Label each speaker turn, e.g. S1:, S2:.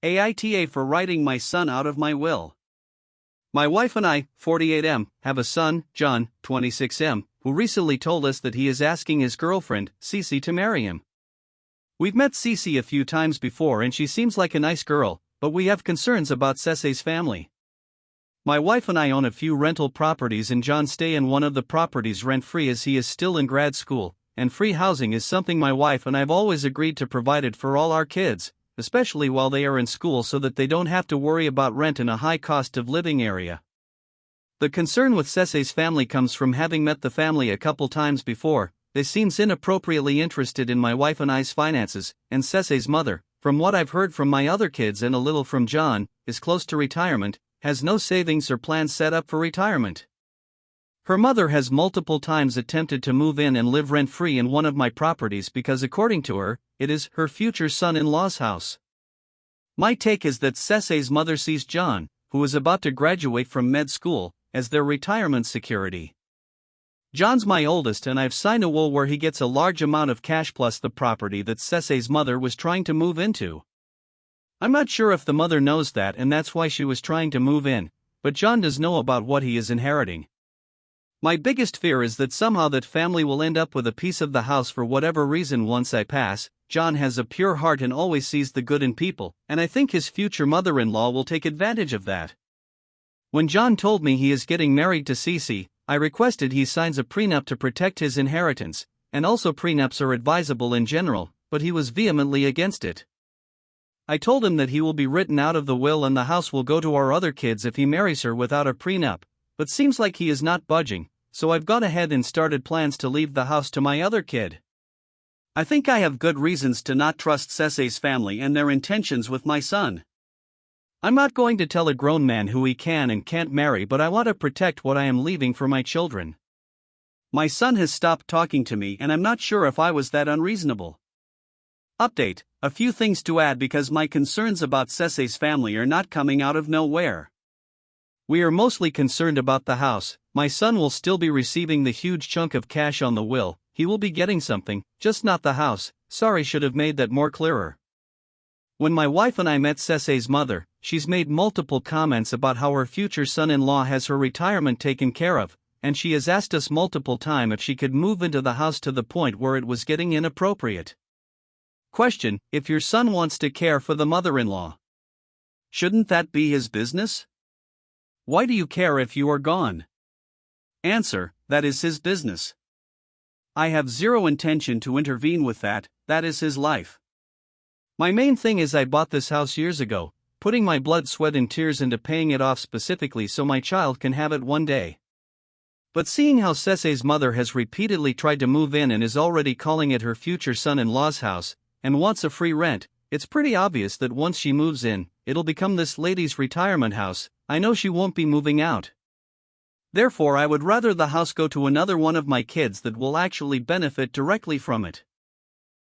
S1: AITA for writing my son out of my will. My wife and I, 48M, have a son, John, 26M, who recently told us that he is asking his girlfriend, Cece, to marry him. We've met Cece a few times before and she seems like a nice girl, but we have concerns about Cece's family. My wife and I own a few rental properties and John stays in one of the properties rent-free as he is still in grad school, and free housing is something my wife and I've always agreed to provide it for all our kids, especially while they are in school so that they don't have to worry about rent in a high cost of living area. The concern with Cece's family comes from having met the family a couple times before. They seems inappropriately interested in my wife and I's finances, and Cece's mother, from what I've heard from my other kids and a little from John, is close to retirement, has no savings or plans set up for retirement. Her mother has multiple times attempted to move in and live rent-free in one of my properties because according to her, it is her future son-in-law's house. My take is that Cece's mother sees John, who is about to graduate from med school, as their retirement security. John's my oldest and I've signed a will where he gets a large amount of cash plus the property that Cece's mother was trying to move into. I'm not sure if the mother knows that and that's why she was trying to move in, but John does know about what he is inheriting. My biggest fear is that somehow that family will end up with a piece of the house for whatever reason once I pass. John has a pure heart and always sees the good in people, and I think his future mother-in-law will take advantage of that. When John told me he is getting married to Cece, I requested he signs a prenup to protect his inheritance, and also prenups are advisable in general, but he was vehemently against it. I told him that he will be written out of the will and the house will go to our other kids if he marries her without a prenup, but seems like he is not budging, so I've gone ahead and started plans to leave the house to my other kid. I think I have good reasons to not trust Cece's family and their intentions with my son. I'm not going to tell a grown man who he can and can't marry, but I want to protect what I am leaving for my children. My son has stopped talking to me and I'm not sure if I was that unreasonable. Update: a few things to add because my concerns about Cece's family are not coming out of nowhere. We are mostly concerned about the house. My son will still be receiving the huge chunk of cash on the will. He will be getting something, just not the house. Sorry, should have made that more clearer. When my wife and I met Cece's mother, she's made multiple comments about how her future son-in-law has her retirement taken care of, and she has asked us multiple times if she could move into the house to the point where it was getting inappropriate. Question: if your son wants to care for the mother-in-law, shouldn't that be his business? Why do you care if you are gone? Answer: that is his business. I have zero intention to intervene with that is his life. My main thing is I bought this house years ago, putting my blood, sweat and tears into paying it off specifically so my child can have it one day. But seeing how Cece's mother has repeatedly tried to move in and is already calling it her future son-in-law's house, and wants a free rent, it's pretty obvious that once she moves in, it'll become this lady's retirement house. I know she won't be moving out. Therefore I would rather the house go to another one of my kids that will actually benefit directly from it.